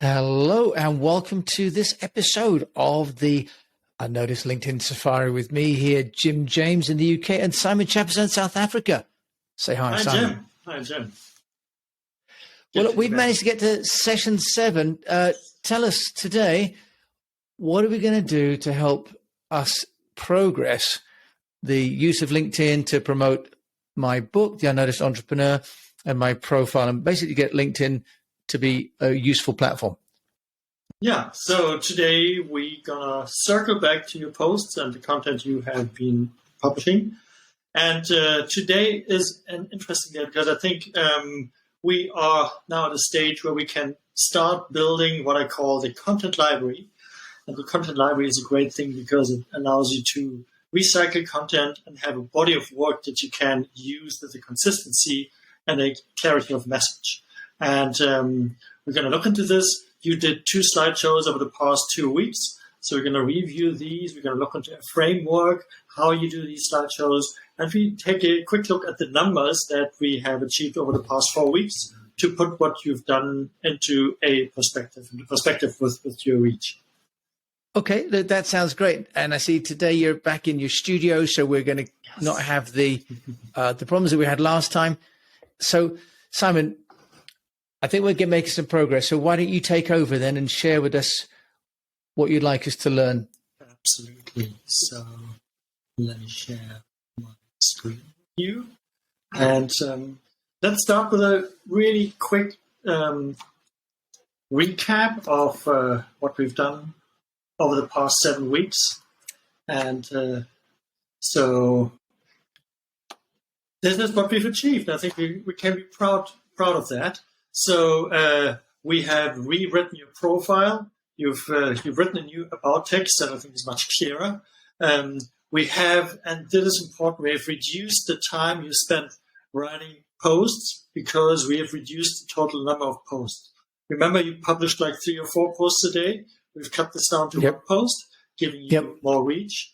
Hello and welcome to this episode of the Unnoticed LinkedIn Safari with me here, Jim James in the UK and Simon Chappuzeau in South Africa. Say hi, Hi, Simon. Jim. Hi, Jim. Well, look, we've managed to get to session 7. Tell us today, what are we going to do to help us progress the use of LinkedIn to promote my book, The Unnoticed Entrepreneur, and my profile, and basically get LinkedIn to be a useful platform? Yeah, so today we're going to circle back to your posts and the content you have been publishing. And today is an interesting day because I think we are now at a stage where we can start building what I call the content library. And the content library is a great thing because it allows you to recycle content and have a body of work that you can use with a consistency and a clarity of message. And we're going to look into this. You did 2 slideshows over the past 2 weeks. So we're going to review these. We're going to look into a framework, how you do these slideshows. And we take a quick look at the numbers that we have achieved over the past 4 weeks to put what you've done into a perspective, with your reach. Okay, that sounds great. And I see today you're back in your studio, so we're going to not have the problems that we had last time. So, Simon, I think we're making some progress. So why don't you take over then and share with us what you'd like us to learn? Absolutely. So let me share my screen with you. And let's start with a really quick recap of what we've done over the past 7 weeks. And so this is what we've achieved. I think we can be proud of that. So we have rewritten your profile. You've written a new about text that I think is much clearer. We have, and this is important, we have reduced the time you spent writing posts because we have reduced the total number of posts. Remember, you published like 3 or 4 posts a day. We've cut this down to 1 post, giving you more reach.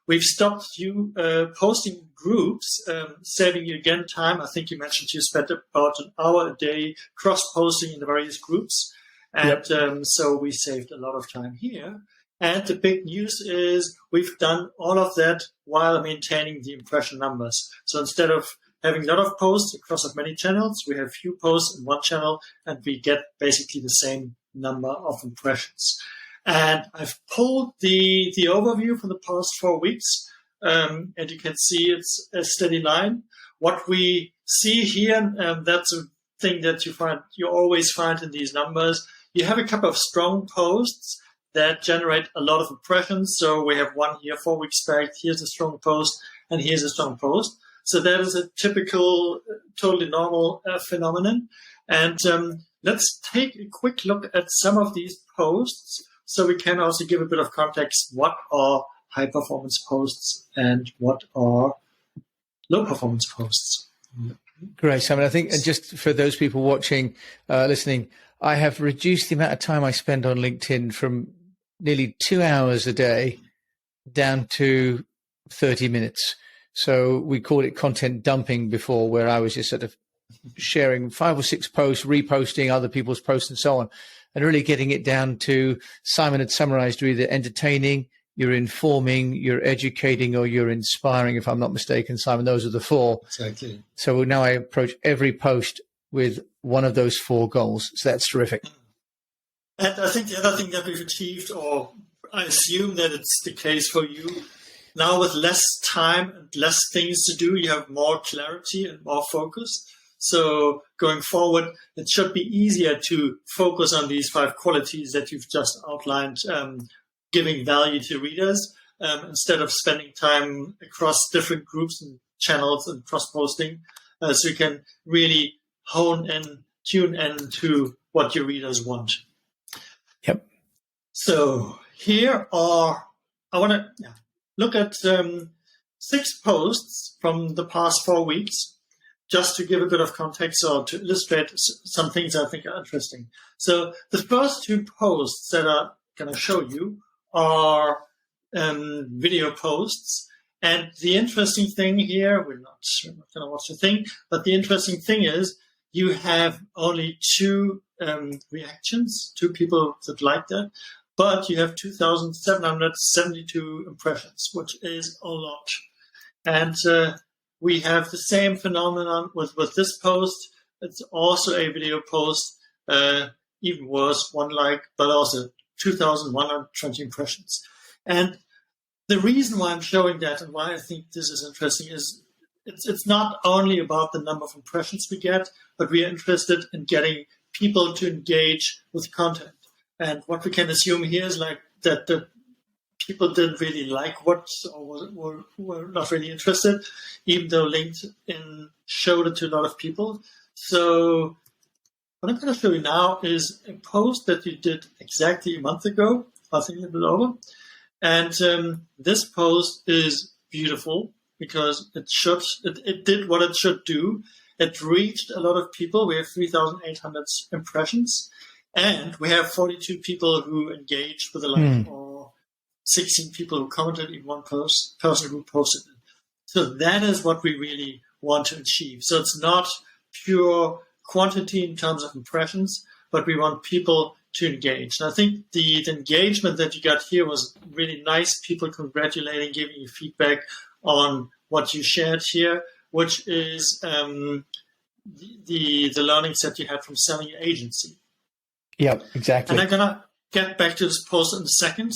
We've stopped you posting groups, saving you again time. I think you mentioned you spent about an hour a day cross-posting in the various groups. And so we saved a lot of time here. And the big news is we've done all of that while maintaining the impression numbers. So instead of having a lot of posts across many channels, we have few posts in one channel, and we get basically the same number of impressions. And I've pulled the overview for the past 4 weeks, and you can see it's a steady line. What we see here, that's a thing that you always find in these numbers. You have a couple of strong posts that generate a lot of impressions. So we have one here 4 weeks back. Here's a strong post, and here's a strong post. So that is a typical, totally normal phenomenon. And let's take a quick look at some of these posts, so we can also give a bit of context. What are high-performance posts and what are low-performance posts? Great, Simon. I think, and just for those people watching, listening, I have reduced the amount of time I spend on LinkedIn from nearly 2 hours a day down to 30 minutes. So we called it content dumping before, where I was just sort of sharing 5 or 6 posts, reposting other people's posts and so on, and really getting it down to, Simon had summarized, you're either entertaining, you're informing, you're educating, or you're inspiring, if I'm not mistaken, Simon. Those are the 4. Exactly. So now I approach every post with one of those 4 goals. So that's terrific. And I think the other thing that we've achieved, or I assume that it's the case for you, now with less time and less things to do, you have more clarity and more focus. So going forward, it should be easier to focus on these 5 qualities that you've just outlined, giving value to readers, instead of spending time across different groups and channels and cross-posting. So you can really hone in, tune in to what your readers want. Yep. So here I want to look at 6 posts from the past 4 weeks, just to give a bit of context or to illustrate some things I think are interesting. So the first 2 posts that I'm going to show you are video posts. And the interesting thing here, we're not going to watch the thing, but the interesting thing is you have only two reactions, two people that like that, but you have 2,772 impressions, which is a lot. And we have the same phenomenon with this post. It's also a video post, even worse, one like, but also 2,120 impressions. And the reason why I'm showing that and why I think this is interesting is it's not only about the number of impressions we get, but we are interested in getting people to engage with content. And what we can assume here is like that the people didn't really like what, or were not really interested, even though LinkedIn showed it to a lot of people. So what I'm going to show you now is a post that you did exactly a month ago, I think a little bit over. And this post is beautiful because it did what it should do. It reached a lot of people. We have 3,800 impressions, and we have 42 people who engaged with a like, or 16 people who commented in one person who posted it. So that is what we really want to achieve. So it's not pure quantity in terms of impressions, but we want people to engage. And I think the engagement that you got here was really nice. People congratulating, giving you feedback on what you shared here, which is the learnings that you had from selling your agency. Yeah, exactly. And I'm gonna get back to this post in a second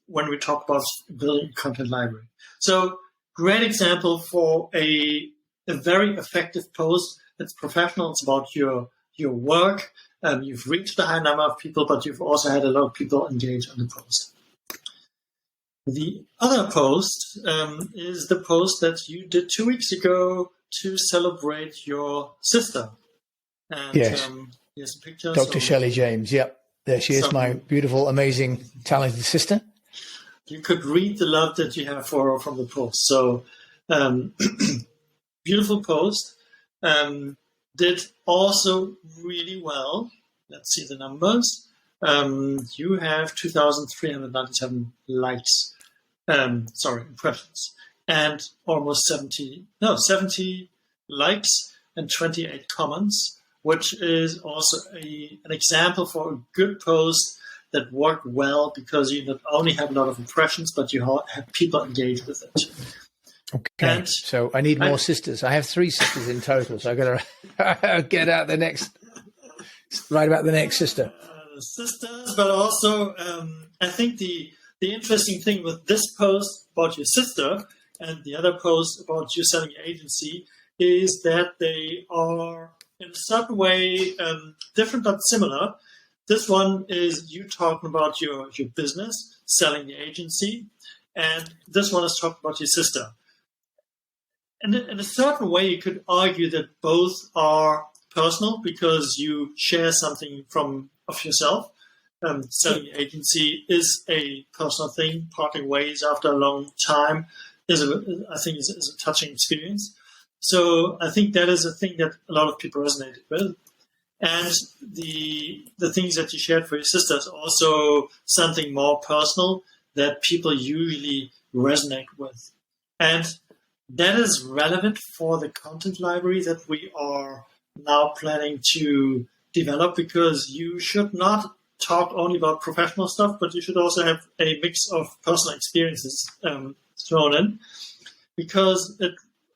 when we talk about building a content library. So great example for a very effective post. It's professional. It's about your work. You've reached a high number of people, but you've also had a lot of people engage on the post. The other post is the post that you did 2 weeks ago to celebrate your sister. And, yes. Here's a picture. Dr. Shelley James. Yep. There she is, my beautiful, amazing, talented sister. You could read the love that you have for her from the post. So beautiful post. Did also really well. Let's see the numbers. You have 2,397 likes. Impressions, and almost 70 likes and 28 comments, which is also an example for a good post that worked well because you not only have a lot of impressions, but you have people engage with it. Okay, and so I need more sisters. I have 3 sisters in total, so I've got to get out write about the next sister. Sisters, but also I think the interesting thing with this post about your sister and the other post about you selling your agency is that they are in a certain way different but similar. This one is you talking about your business, selling the agency, and this one is talking about your sister. And in a certain way, you could argue that both are personal because you share something of yourself. Selling your agency is a personal thing. Parting ways after a long time is a touching experience. So I think that is a thing that a lot of people resonated with. And the things that you shared for your sister is also something more personal that people usually resonate with. And that is relevant for the content library that we are now planning to develop, because you should not talk only about professional stuff, but you should also have a mix of personal experiences thrown in, because it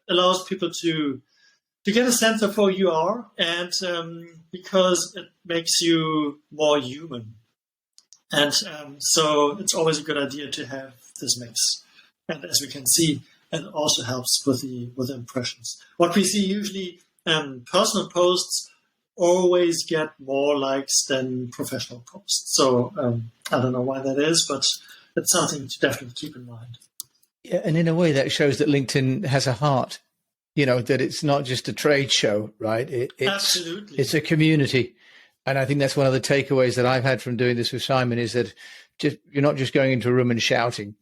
allows people to get a sense of who you are, and because it makes you more human. And so it's always a good idea to have this mix. And as we can see, it also helps with the impressions. What we see usually, personal posts always get more likes than professional posts. So I don't know why that is, but it's something to definitely keep in mind. Yeah, and in a way that shows that LinkedIn has a heart, that it's not just a trade show, right? Absolutely. It's a community. And I think that's one of the takeaways that I've had from doing this with Simon is that you're not just going into a room and shouting.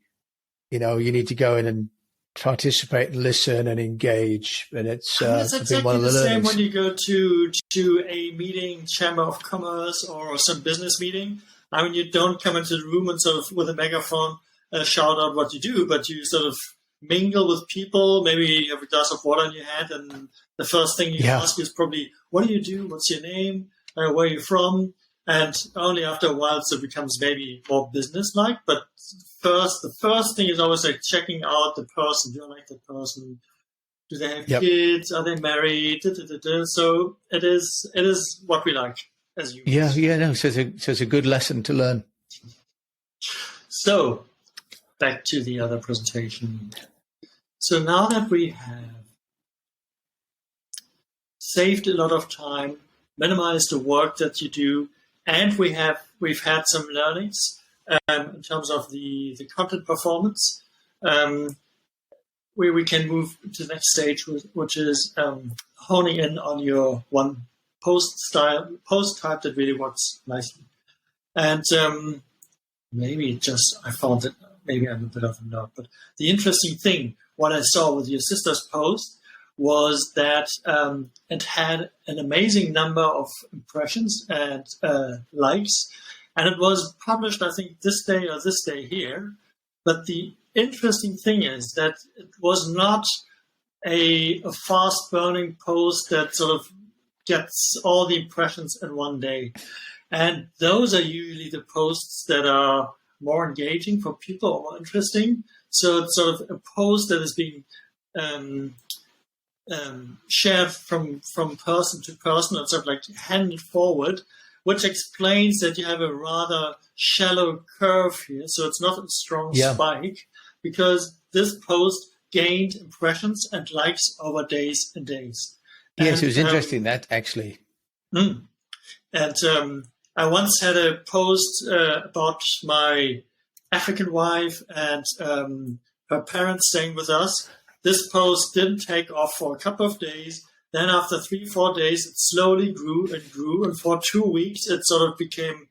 You need to go in and participate and listen and engage, and it's exactly one of the same when you go to a meeting, chamber of commerce, or some business meeting. You don't come into the room and sort of with a megaphone shout out what you do, but you sort of mingle with people. Maybe you have a glass of water in your hand, and the first thing you ask is probably, what do you do? What's your name? Where are you from? And only after a while, so it becomes maybe more business-like. But the first thing is always like checking out the person. Do I like that person? Do they have kids? Are they married? So it is what we like as humans. No. So it's a good lesson to learn. So back to the other presentation. So now that we have saved a lot of time, minimized the work that you do, and we've had some learnings in terms of the content performance. We can move to the next stage, which is honing in on your one post type that really works nicely. And I found that maybe I'm a bit of a nerd, but the interesting thing, what I saw with your sister's post was that it had an amazing number of impressions and likes, and it was published, I think, this day here. But the interesting thing is that it was not a fast-burning post that sort of gets all the impressions in one day. And those are usually the posts that are more engaging for people or more interesting. So it's sort of a post that is being shared from person to person, and sort of like handed forward, which explains that you have a rather shallow curve here. So it's not a strong spike, because this post gained impressions and likes over days and days. Yes, it was interesting that actually. And I once had a post about my African wife and her parents staying with us. This post didn't take off for a couple of days. Then after 3-4 days, it slowly grew, and for 2 weeks, it sort of became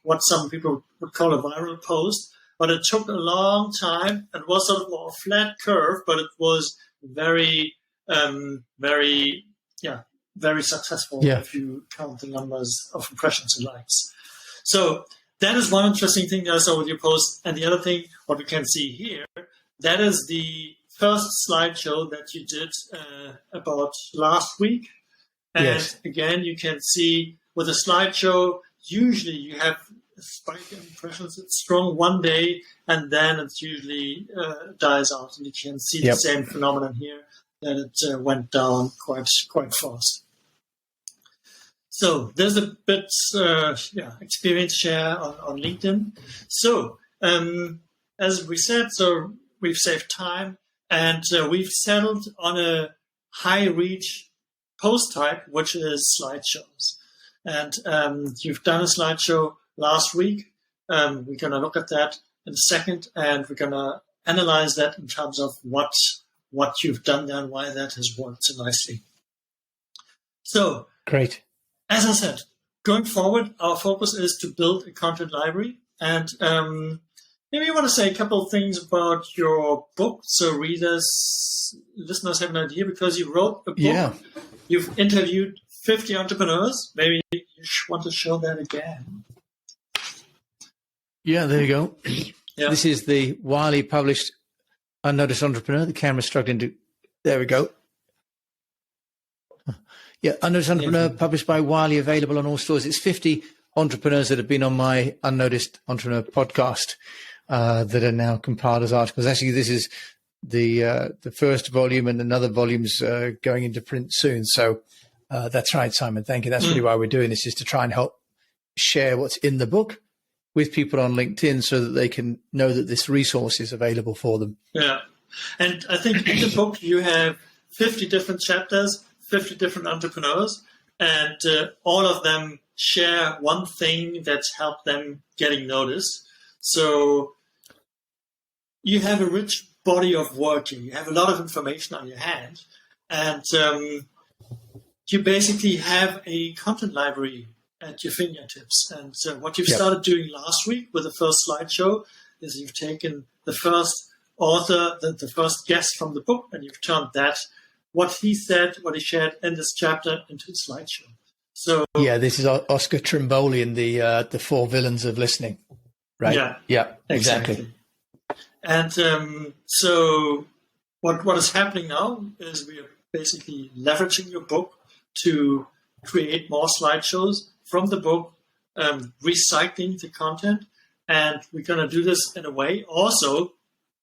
what some people would call a viral post. But it took a long time, and was sort of more a flat curve, but it was very, very successful if you count the numbers of impressions and likes. So that is one interesting thing that I saw with your post. And the other thing, what we can see here, that is the first slideshow that you did about last week. And again, you can see with a slideshow, usually you have a spike in impressions. It's strong one day, and then it usually dies out. And you can see the same phenomenon here, that it went down quite fast. So there's a bit experience share on LinkedIn. So as we said, so we've saved time, and we've settled on a high reach post type, which is slideshows. And you've done a slideshow last week. We're going to look at that in a second, and we're going to analyze that in terms of what you've done there and why that has worked so nicely. So great. As I said, going forward, our focus is to build a content library. And maybe you want to say a couple of things about your book, so listeners have an idea, because you wrote a book. Yeah. You've interviewed 50 entrepreneurs. Maybe you want to show that again. Yeah, there you go. This is the Wiley published Unnoticed Entrepreneur. The camera's struggling to... There we go. Yeah, Unnoticed Entrepreneur, published by Wiley, available on all stores. It's 50 entrepreneurs that have been on my Unnoticed Entrepreneur podcast that are now compiled as articles. Actually, this is the first volume, and another volume's going into print soon. So that's right, Simon. Thank you. That's really why we're doing this, is to try and help share what's in the book with people on LinkedIn, so that they can know that this resource is available for them. Yeah. And I think in the book you have 50 different chapters, 50 different entrepreneurs, and all of them share one thing that's helped them getting noticed. So you have a rich body of work here. You have a lot of information on your hand, and you basically have a content library at your fingertips. And what you've started doing last week with the first slideshow is you've taken the first author, the first guest from the book, and you've turned that, what he said, what he shared in this chapter, into a slideshow. So this is Oscar Trimboli in the 4 Villains of Listening, right? Yeah, exactly. And so what is happening now is we are basically leveraging your book to create more slideshows from the book, recycling the content. And we're going to do this in a way also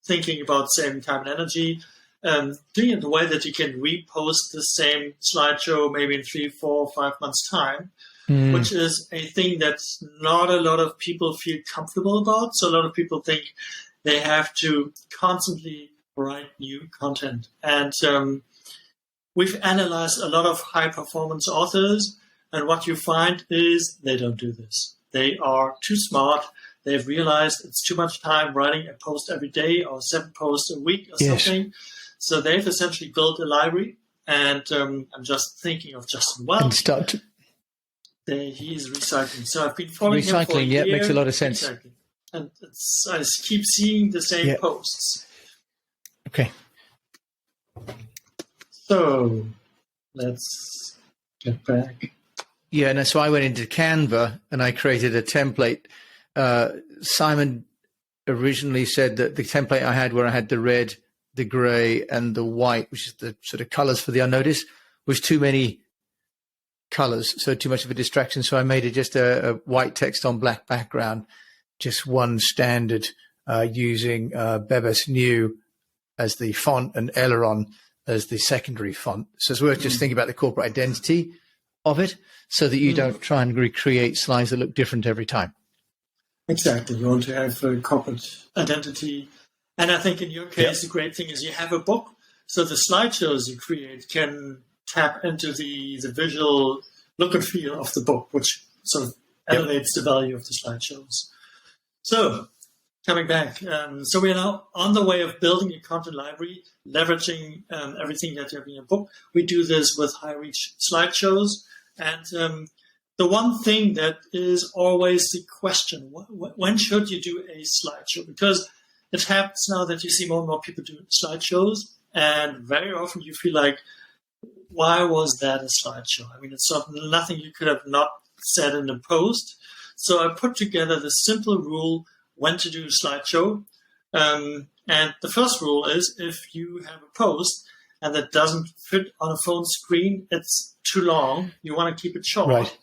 thinking about saving time and energy, doing it in a way that you can repost the same slideshow maybe in 3, 4, 5 months' time, which is a thing that not a lot of people feel comfortable about. So a lot of people think they have to constantly write new content. And we've analyzed a lot of high-performance authors, and what you find is they don't do this. They are too smart. They've realized it's too much time writing a post every day or 7 posts a week or something. So they've essentially built a library, and I'm just thinking of Justin Welch. He's recycling. So I've been following him for a year. Yeah, makes a lot of sense. Exactly. And I keep seeing the same posts. Okay. So let's get back. Yeah, and so I went into Canva and I created a template. Simon originally said that the template I had, where I had the red, the gray, and the white, which is the sort of colors for the unnoticed, was too many colors, so too much of a distraction. So I made it just a white text on black background, just one standard, using Bebas New as the font and Aileron as the secondary font. So it's worth just thinking about the corporate identity of it, so that you don't try and recreate slides that look different every time. Exactly. You want to have a corporate identity. And I think in your case, the great thing is you have a book, so the slideshows you create can tap into the visual look and feel of the book, which sort of elevates the value of the slideshows. So coming back, so we are now on the way of building a content library, leveraging everything that you have in your book. We do this with high-reach slideshows. And the one thing that is always the question, when should you do a slideshow? Because it happens now that you see more and more people do slideshows, and very often you feel like, why was that a slideshow? I mean, it's nothing you could have not said in the post. So I put together the simple rule when to do a slideshow. And the first rule is, if you have a post and that doesn't fit on a phone screen, it's too long, you want to keep it short. Right.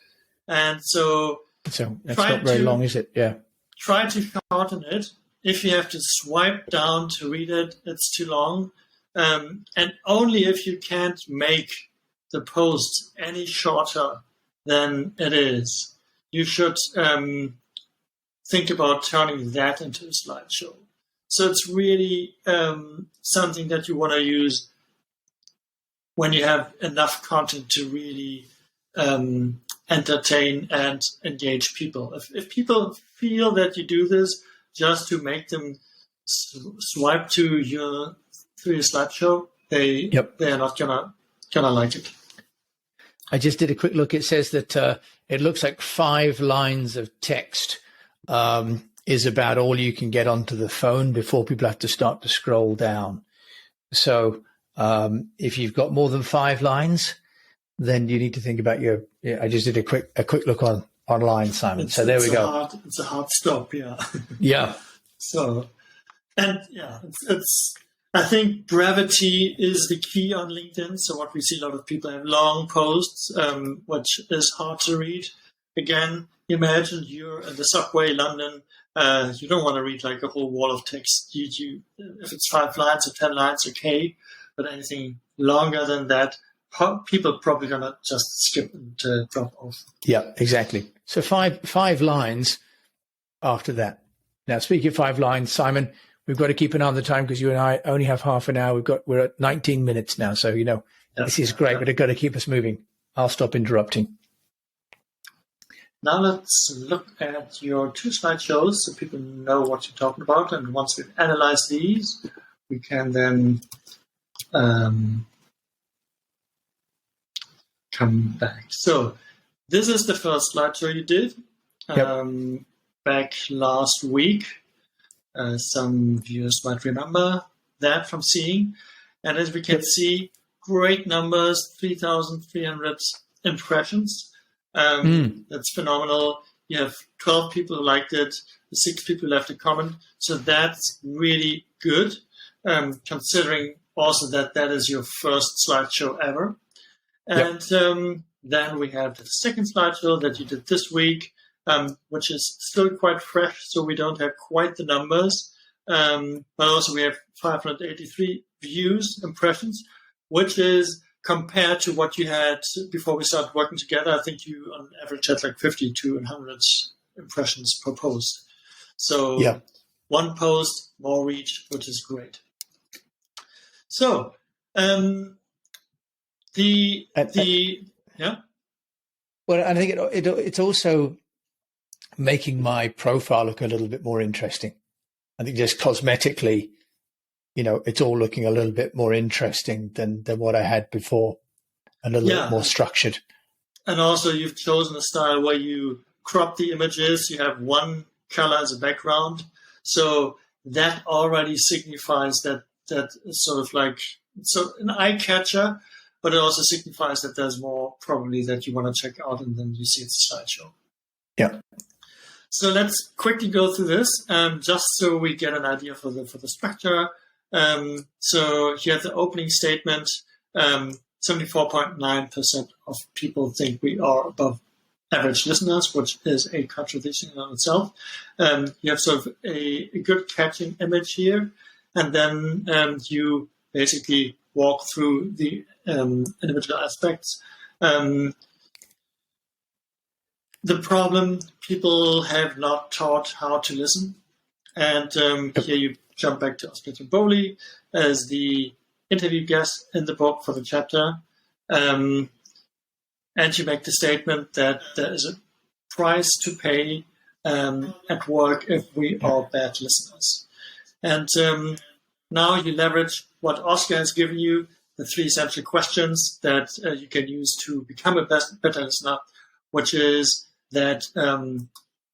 And so that's not very long, is it? Yeah. Try to shorten it. If you have to swipe down to read it, it's too long. And only if you can't make the post any shorter than it is, you should think about turning that into a slideshow. So it's really something that you want to use when you have enough content to really entertain and engage people. If people feel that you do this just to make them swipe to your slideshow, they are not gonna like it. I just did a quick look. It says that it looks like 5 lines of text is about all you can get onto the phone before people have to start to scroll down. So if you've got more than 5 lines, then you need to think about your. Yeah, I just did a quick look online, Simon. So there we go. It's a hard stop. Yeah. Yeah. So, and yeah, it's. I think brevity is the key on LinkedIn. So what we see, a lot of people have long posts, which is hard to read. Again, imagine you're in the subway, London. You don't want to read like a whole wall of text. You if it's 5 lines or 10 lines, okay. But anything longer than that, people are probably going to just skip and drop off. Yeah, exactly. So five lines after that. Now, speaking of 5 lines, Simon, we've got to keep an eye on the time because you and I only have half an hour. We're at 19 minutes now. So, this is great, but it's got to keep us moving. I'll stop interrupting. Now let's look at your 2 slideshows so people know what you're talking about. And once we've analyzed these, we can then come back. So this is the first slideshow you did back last week. Some viewers might remember that from seeing. And as we can see, great numbers, 3,300 impressions. That's phenomenal. You have 12 people who liked it, 6 people left a comment. So that's really good, considering also that is your first slideshow ever. And then we have the second slideshow that you did this week, which is still quite fresh, so we don't have quite the numbers. But also we have 583 views, impressions, which is compared to what you had before we started working together. I think you on average had like 50 to 100 impressions per post. So one post, more reach, which is great. So Well, I think it's also making my profile look a little bit more interesting. I think just cosmetically, it's all looking a little bit more interesting than what I had before, a little bit more structured. And also you've chosen a style where you crop the images, you have one color as a background. So that already signifies that it's sort of like an eye catcher, but it also signifies that there's more probably that you want to check out and then you see it's a slideshow. Yeah. So let's quickly go through this, just so we get an idea for the structure. So here the opening statement, 74.9% of people think we are above average listeners, which is a contradiction in itself. You have sort of a good catching image here, and then you basically walk through the individual aspects. The problem, people have not taught how to listen. And here you jump back to Oscar Bowley as the interview guest in the book for the chapter. And you make the statement that there is a price to pay at work if we are bad listeners. And now you leverage what Oscar has given you, the 3 essential questions that you can use to become a better listener, which is that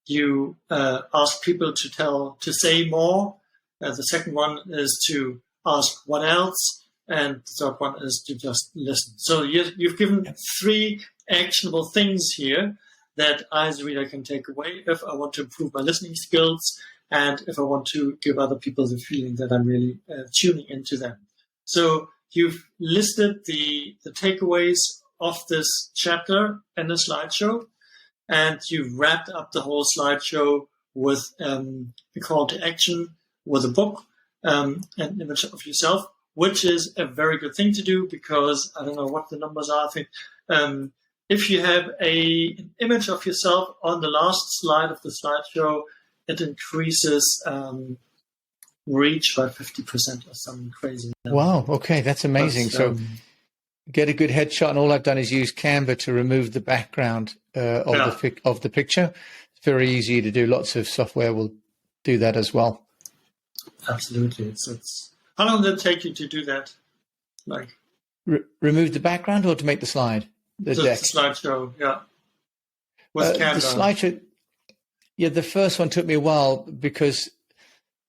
you ask people to say more. The second one is to ask what else, and the third one is to just listen. So you've given 3 actionable things here that I as a reader can take away if I want to improve my listening skills and if I want to give other people the feeling that I'm really tuning into them. So you've listed the takeaways of this chapter in a slideshow, and you've wrapped up the whole slideshow with a call to action with a book, an image of yourself, which is a very good thing to do because I don't know what the numbers are. I think if you have an image of yourself on the last slide of the slideshow, it increases reach by 50% or something crazy. Wow. Okay. That's amazing. So get a good headshot. And all I've done is use Canva to remove the background of the picture. It's very easy to do. Lots of software will do that as well. Absolutely. It's how long did it take you to do that? Like remove the background or to make the slide? The slideshow, yeah. With Canva. The slideshow, the first one took me a while because,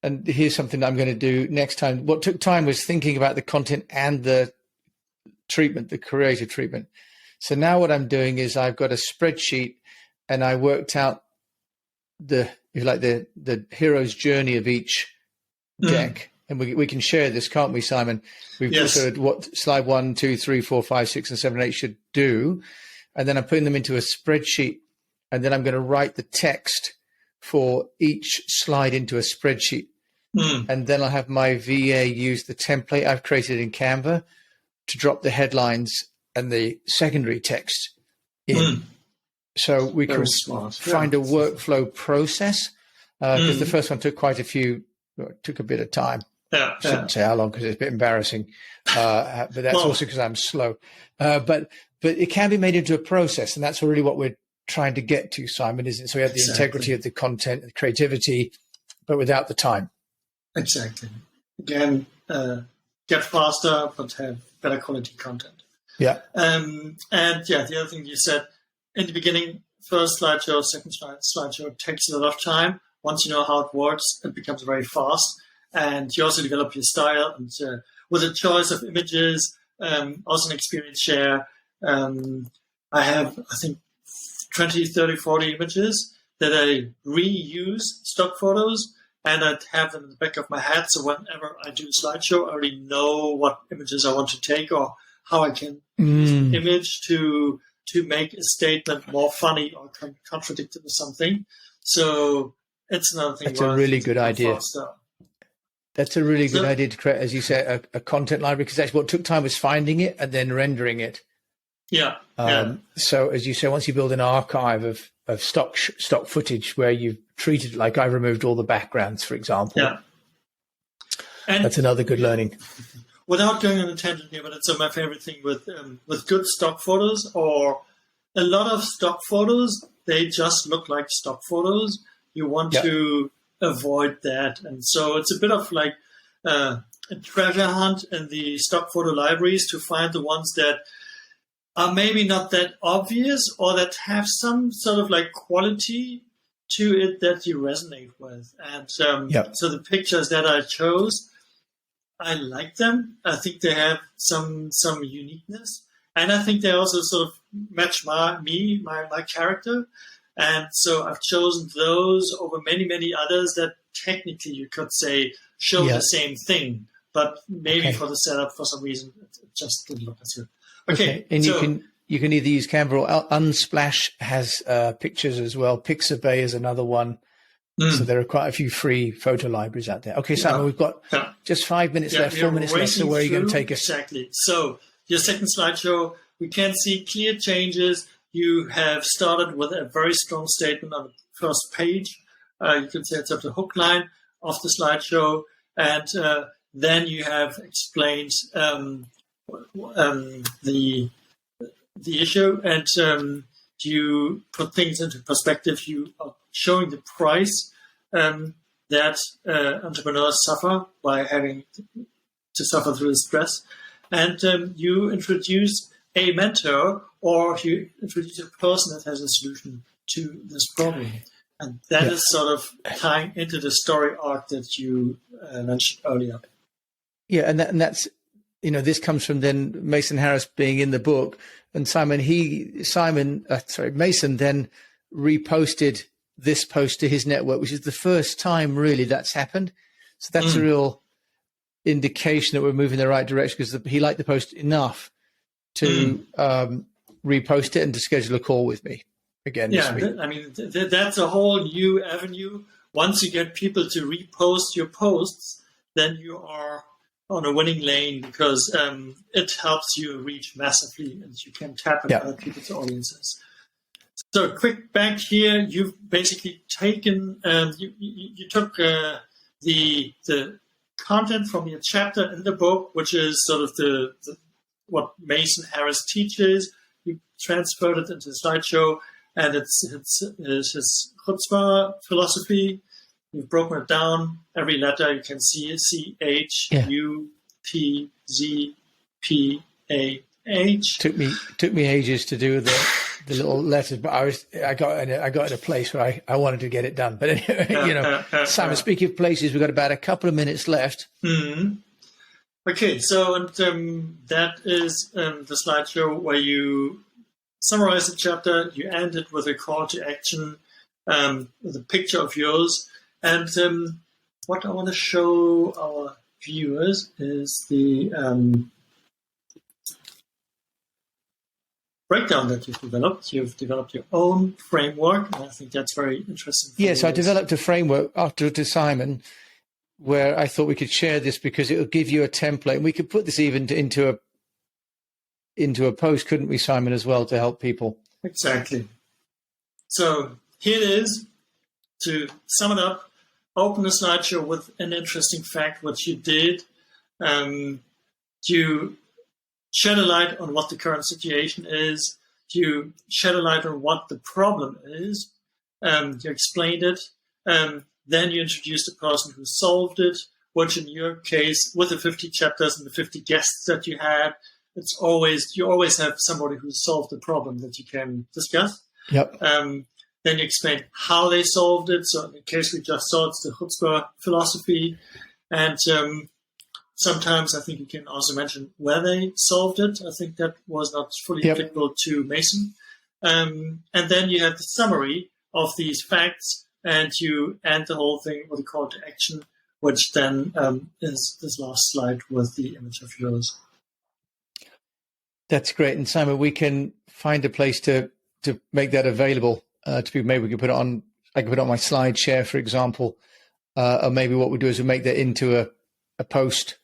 and here's something I'm going to do next time. What took time was thinking about the content and the treatment, the creative treatment. So now what I'm doing is I've got a spreadsheet and I worked out the hero's journey of each deck. And we can share this, can't we, Simon? We've heard what slide 1, 2, 3, 4, 5, 6, and 7, 8 should do. And then I'm putting them into a spreadsheet. And then I'm going to write the text for each slide into a spreadsheet. And then I'll have my VA use the template I've created in Canva to drop the headlines and the secondary text in. So we can find a workflow process because the first one took took a bit of time. I shouldn't say how long because it's a bit embarrassing, but that's also because I'm slow. But it can be made into a process, and that's really what we're trying to get to, Simon, isn't it? So we have the integrity of the content, the creativity, but without the time. Exactly. Again, get faster, but have better quality content. Yeah. The other thing you said in the beginning, first slideshow, second slideshow takes a lot of time. Once you know how it works, it becomes very fast. And you also develop your style. And with a choice of images, also an experience share. I have, I think, 20, 30, 40 images that I reuse stock photos, and I'd have them in the back of my head. So whenever I do a slideshow, I already know what images I want to take or how I can use an image to make a statement more funny or contradictory or something. So it's another thing. That's a really good idea. Faster. That's a really good idea to create, as you say, a content library, because that's what took time was finding it and then rendering it. Yeah. So as you say, once you build an archive of stock footage where you've treated, like I removed all the backgrounds, for example. Yeah. And that's another good learning. Without going on a tangent here, but it's my favorite thing with good stock photos, or a lot of stock photos, they just look like stock photos. You want to avoid that. And so it's a bit of like a treasure hunt in the stock photo libraries to find the ones that are maybe not that obvious or that have some sort of like quality to it that you resonate with. And so the pictures that I chose, I like them. I think they have some uniqueness. And I think they also sort of match my character. And so I've chosen those over many, many others that technically you could say show the same thing, but maybe for the setup, for some reason, it just didn't look as good. Okay. And so, you can either use Canva or Unsplash has pictures as well. Pixabay is another one. So there are quite a few free photo libraries out there. Okay, Simon, we've got just 5 minutes left, 4 minutes left. So where are you going to take us? Exactly. So your second slideshow, we can see clear changes. You have started with a very strong statement on the first page. You can say it's at the hook line of the slideshow. And then you have explained the issue, and you put things into perspective. You are showing the price that entrepreneurs suffer by having to suffer through stress. And you introduce a mentor, or you introduce a person that has a solution to this problem. And that is sort of tying into the story arc that you mentioned earlier. Yeah, and that's, this comes from then Mason Harris being in the book, and Mason then reposted this post to his network, which is the first time really that's happened. So that's a real indication that we're moving in the right direction, because he liked the post enough to repost it and to schedule a call with me again this week. That's a whole new avenue. Once you get people to repost your posts, then you are on a winning lane, because it helps you reach massively, and you can tap into other people's audiences. So quick back here, you've basically taken, you took the content from your chapter in the book, which is sort of the what Mason Harris teaches. You transferred it into the slideshow, and it's his chutzpah philosophy. You've broken it down. Every letter you can see CHUTZPAH. Took me ages to do the little letters, but I got in a place where I wanted to get it done. But anyway, Simon, speaking of places, we've got about a couple of minutes left. Mm-hmm. Okay, so that is the slideshow where you summarize the chapter. You end it with a call to action, with a picture of yours. And what I want to show our viewers is the breakdown that you've developed. You've developed your own framework, and I think that's very interesting. Yes, I developed a framework after to Simon, where I thought we could share this, because it will give you a template, and we could put this even into a post, couldn't we, Simon, as well, to help people? Exactly. So here it is. To sum it up, open the slideshow with an interesting fact, what you did. You shed a light on what the current situation is. You shed a light on what the problem is. You explained it. Then you introduced the person who solved it, which in your case, with the 50 chapters and the 50 guests that you had, you always have somebody who solved the problem that you can discuss. Yep. Then you explain how they solved it. So in the case we just saw, it's the chutzpah philosophy. And sometimes I think you can also mention where they solved it. I think that was not fully applicable to Mason. And then you have the summary, of these facts, and you end the whole thing with a call to action, which then is this last slide with the image of yours. That's great. And Simon, we can find a place to make that available to people. Maybe we could put it on, I could put it on my slide share, for example. Or maybe what we do is we make that into a post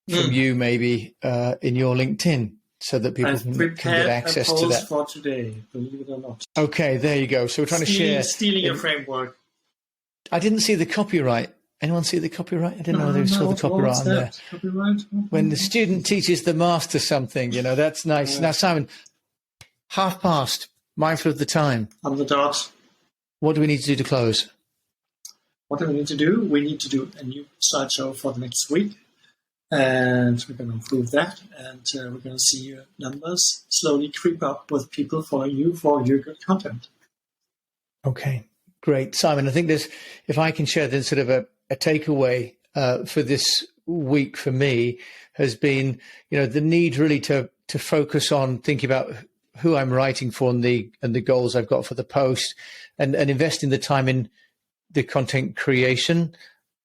from you, maybe in your LinkedIn, so that people can get access to that. For today, believe it or not. Okay, there you go. So we're trying to share. Stealing your framework. I didn't see the copyright. Anyone see the copyright? I didn't know they saw the copyright on there. Copyright? When the student teaches the master something, that's nice. Yeah. Now, Simon, past, mindful of the time. On the dot. What do we need to do to close? What do we need to do? We need to do a new slideshow for the next week. And we're going to improve that. And we're going to see your numbers slowly creep up with people following you for your good content. Okay, great. Simon, I think if I can share then sort of a takeaway for this week for me has been, the need really to focus on thinking about who I'm writing for and the goals I've got for the post and investing the time in the content creation,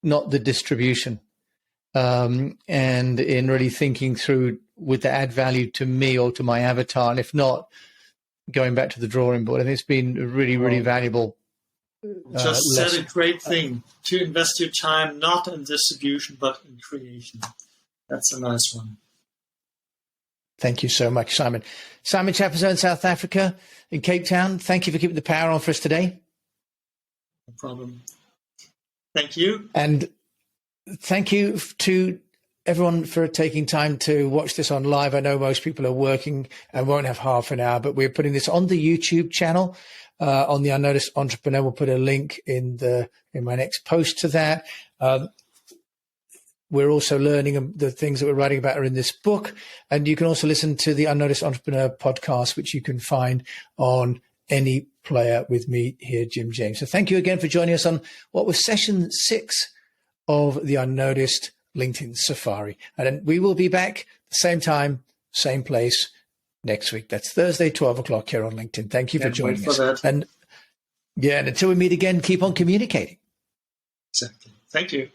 not the distribution. And in really thinking through, would that add value to me or to my avatar? And if not, going back to the drawing board. I think it's been really, really valuable. Just said a great thing, to invest your time not in distribution, but in creation. That's a nice one. Thank you so much, Simon. Simon Chappuzeau in South Africa, in Cape Town. Thank you for keeping the power on for us today. No problem. Thank you. And thank you to everyone for taking time to watch this on live. I know most people are working and won't have half an hour, but we're putting this on the YouTube channel, on the Unnoticed Entrepreneur. We'll put a link in my next post to that. We're also learning the things that we're writing about are in this book. And you can also listen to the Unnoticed Entrepreneur podcast, which you can find on any player with me here, Jim James. So thank you again for joining us on what was session 6 of the Unnoticed LinkedIn Safari. And then we will be back the same time, same place next week. That's Thursday, 12 o'clock here on LinkedIn. Thank you for joining us. And until we meet again, keep on communicating. Exactly. Thank you.